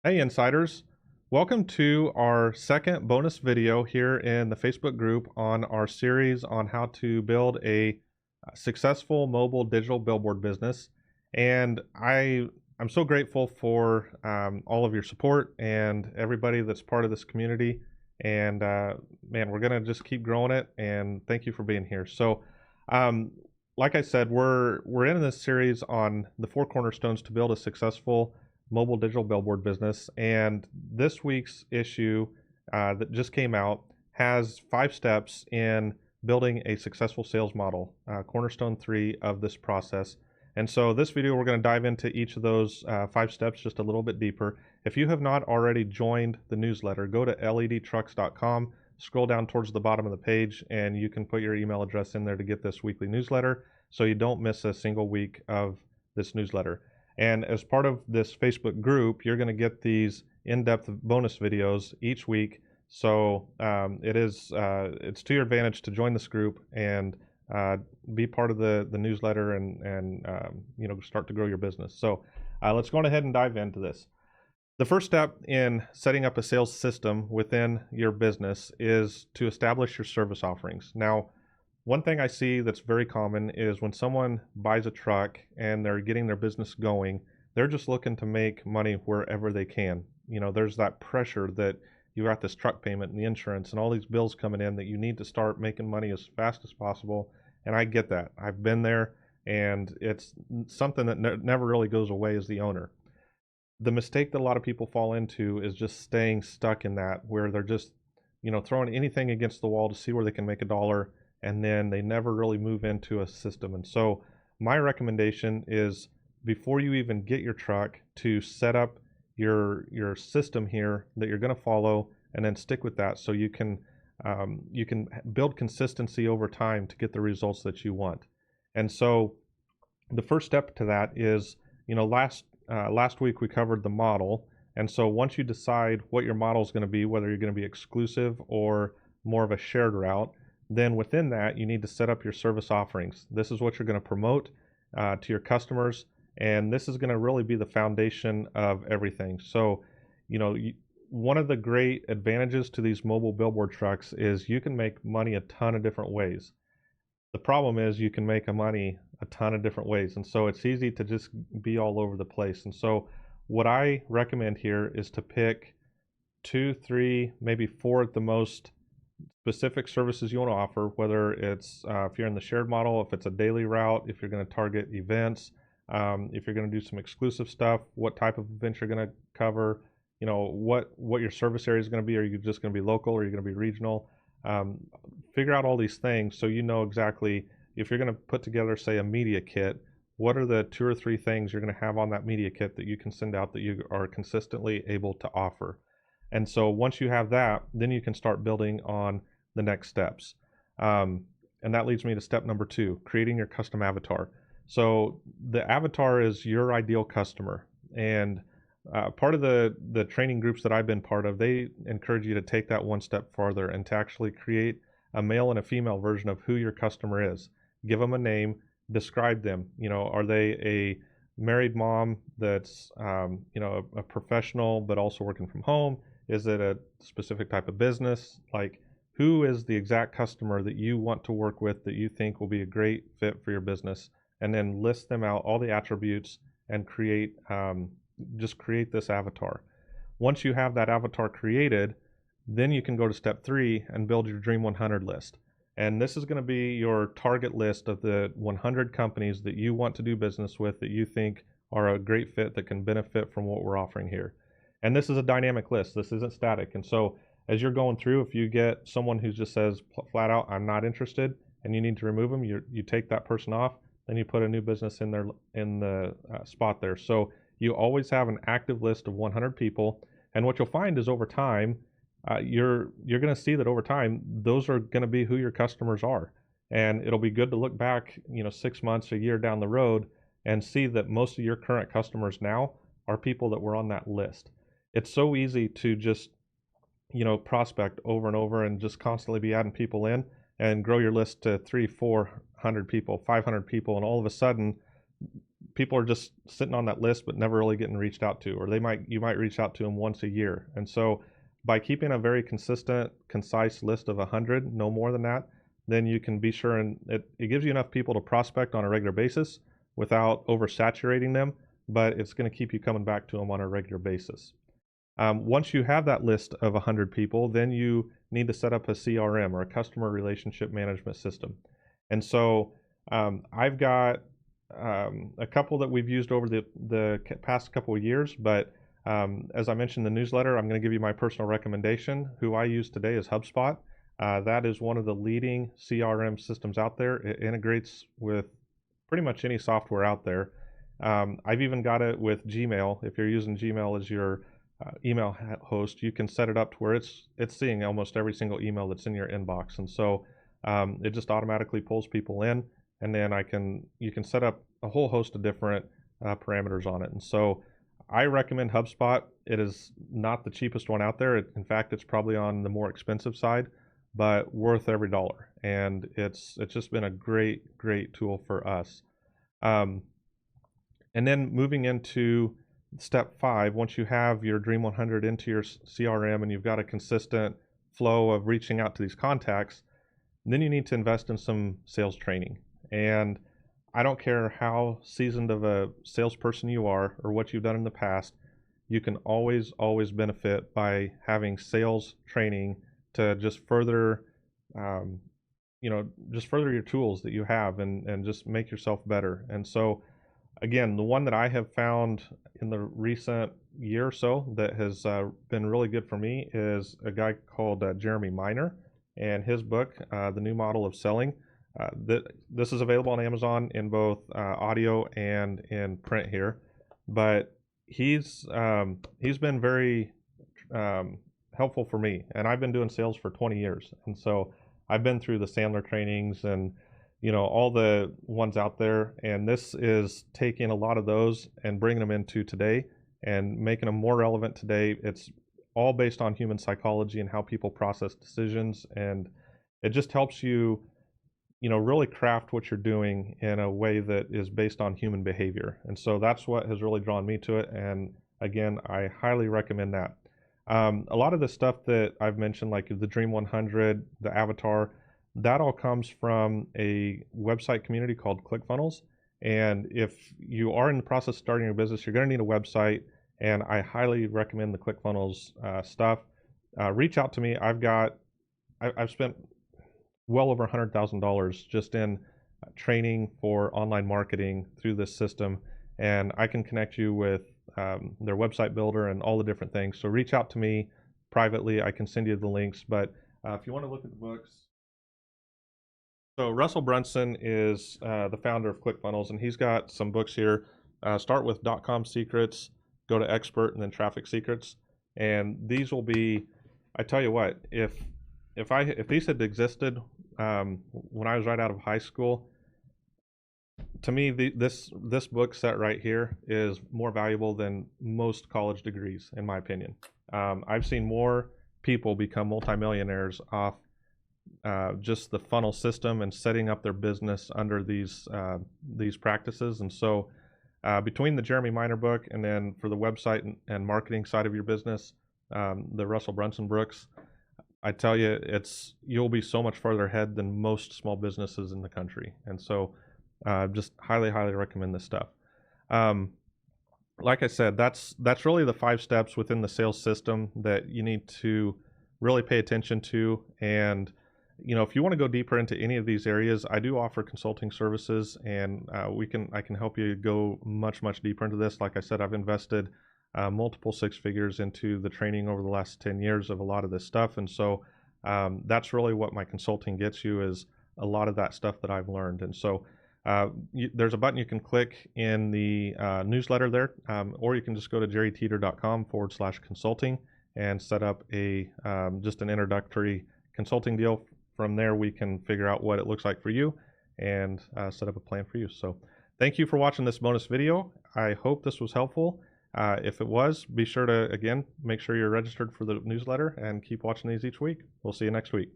Hey Insiders, welcome to our second bonus video here in the Facebook group on our series on how to build a successful mobile digital billboard business. And I'm so grateful for all of your support and everybody that's part of this community. And man, we're gonna just keep growing it. And thank you for being here. So, um, like I said, we're in this series on the four cornerstones to build a successful mobile digital billboard business. And this week's issue that just came out has 5 steps in building a successful sales model, cornerstone 3 of this process. And so this video, we're going to dive into each of those 5 steps just a little bit deeper. If you have not already joined the newsletter, go to ledtrucks.com, scroll down towards the bottom of the page, and you can put your email address in there to get this weekly newsletter so you don't miss a single week of this newsletter. And as part of this Facebook group, you're going to get these in-depth bonus videos each week. So it's to your advantage to join this group and be part of the newsletter and start to grow your business. So let's go ahead and dive into this. The first step in setting up a sales system within your business is to establish your service offerings. Now, one thing I see that's very common is when someone buys a truck and they're getting their business going, they're just looking to make money wherever they can. You know, there's that pressure that you got this truck payment and the insurance and all these bills coming in that you need to start making money as fast as possible. And I get that. I've been there, and it's something that never really goes away as the owner. The mistake that a lot of people fall into is just staying stuck in that, where they're just, throwing anything against the wall to see where they can make a dollar, and then they never really move into a system. And so my recommendation is, before you even get your truck, to set up your system here that you're going to follow, and then stick with that so you can build consistency over time to get the results that you want. And so the first step to that is, last week we covered the model. And so once you decide what your model is going to be, whether you're going to be exclusive or more of a shared route, then within that, you need to set up your service offerings. This is what you're going to promote to your customers, and this is going to really be the foundation of everything. So, one of the great advantages to these mobile billboard trucks is you can make money a ton of different ways. The problem is you can make money a ton of different ways, and so it's easy to just be all over the place. And so what I recommend here is to pick 2, 3, maybe 4 at the most specific services you want to offer, whether it's if you're in the shared model, if it's a daily route, if you're going to target events, if you're going to do some exclusive stuff, what type of events you're going to cover, what your service area is going to be. Are you just going to be local, or are you going to be regional? Figure out all these things so you know exactly, if you're going to put together, say, a media kit, what are the 2 or 3 things you're going to have on that media kit that you can send out that you are consistently able to offer. And so once you have that, then you can start building on the next steps. And that leads me to step number 2, creating your custom avatar. So the avatar is your ideal customer. And part of the training groups that I've been part of, they encourage you to take that one step farther and to actually create a male and a female version of who your customer is. Give them a name, describe them. Are they a married mom that's a professional but also working from home? Is it a specific type of business? Like, who is the exact customer that you want to work with that you think will be a great fit for your business? And then list them out, all the attributes, and create this avatar. Once you have that avatar created, then you can go to step 3 and build your Dream 100 list. And this is going to be your target list of the 100 companies that you want to do business with, that you think are a great fit, that can benefit from what we're offering here. And this is a dynamic list. This isn't static. And so as you're going through, if you get someone who just says flat out, I'm not interested, and you need to remove them, you take that person off, then you put a new business in there in the spot there. So you always have an active list of 100 people. And what you'll find is, over time, you're going to see that over time, those are going to be who your customers are. And it'll be good to look back, 6 months, a year down the road, and see that most of your current customers now are people that were on that list. It's so easy to just, prospect over and over and just constantly be adding people in and grow your list to 300, 400 people, 500 people. And all of a sudden, people are just sitting on that list but never really getting reached out to, or you might reach out to them once a year. And so by keeping a very consistent, concise list of 100, no more than that, then you can be sure, and it gives you enough people to prospect on a regular basis without oversaturating them, but it's going to keep you coming back to them on a regular basis. Once you have that list of 100 people, then you need to set up a CRM, or a customer relationship management system. And so I've got a couple that we've used over the past couple of years, but as I mentioned in the newsletter, I'm going to give you my personal recommendation. Who I use today is HubSpot. That is one of the leading CRM systems out there. It integrates with pretty much any software out there. I've even got it with Gmail. If you're using Gmail as your email host, you can set it up to where it's seeing almost every single email that's in your inbox. And so it just automatically pulls people in, and then you can set up a whole host of different parameters on it. And so I recommend HubSpot. It is not the cheapest one out there. In fact, it's probably on the more expensive side, but worth every dollar. And it's just been a great tool for us. And then moving into step 5, once you have your Dream 100 into your CRM and you've got a consistent flow of reaching out to these contacts, then you need to invest in some sales training. And I don't care how seasoned of a salesperson you are or what you've done in the past, you can always benefit by having sales training to just further, just further your tools that you have, and just make yourself better. And so, again, the one that I have found in the recent year or so that has been really good for me is a guy called Jeremy Miner, and his book, The New Model of Selling. This is available on Amazon in both audio and in print here, but he's been very helpful for me, and I've been doing sales for 20 years, and so I've been through the Sandler trainings and all the ones out there, and this is taking a lot of those and bringing them into today and making them more relevant today. It's all based on human psychology and how people process decisions, and it just helps you really craft what you're doing in a way that is based on human behavior. And so that's what has really drawn me to it. And again, I highly recommend that. A lot of the stuff that I've mentioned, like the Dream 100, the Avatar, that all comes from a website community called ClickFunnels. And if you are in the process of starting your business, you're going to need a website. And I highly recommend the ClickFunnels stuff. Reach out to me. I've spent well over $100,000 just in training for online marketing through this system, and I can connect you with their website builder and all the different things. So reach out to me privately. I can send you the links, but if you want to look at the books. So Russell Brunson is the founder of ClickFunnels, and he's got some books here. Start with .com Secrets, go to Expert, and then Traffic Secrets. And these will be, I tell you what, if these had existed when I was right out of high school, to me, this book set right here is more valuable than most college degrees, in my opinion. I've seen more people become multimillionaires off just the funnel system and setting up their business under these practices. And so between the Jeremy Miner book and then for the website and marketing side of your business, the Russell Brunson books, I tell you, you'll be so much further ahead than most small businesses in the country. And so just highly recommend this stuff. Like I said, that's really the 5 steps within the sales system that you need to really pay attention to. And if you want to go deeper into any of these areas, I do offer consulting services, and I can help you go much deeper into this. Like I said, I've invested multiple 6 figures into the training over the last 10 years of a lot of this stuff. And so that's really what my consulting gets you, is a lot of that stuff that I've learned. And so there's a button you can click in the newsletter there, or you can just go to jerryteeter.com/consulting and set up just an introductory consulting deal. From there, we can figure out what it looks like for you and set up a plan for you. So thank you for watching this bonus video. I hope this was helpful. If it was, be sure to, again, make sure you're registered for the newsletter and keep watching these each week. We'll see you next week.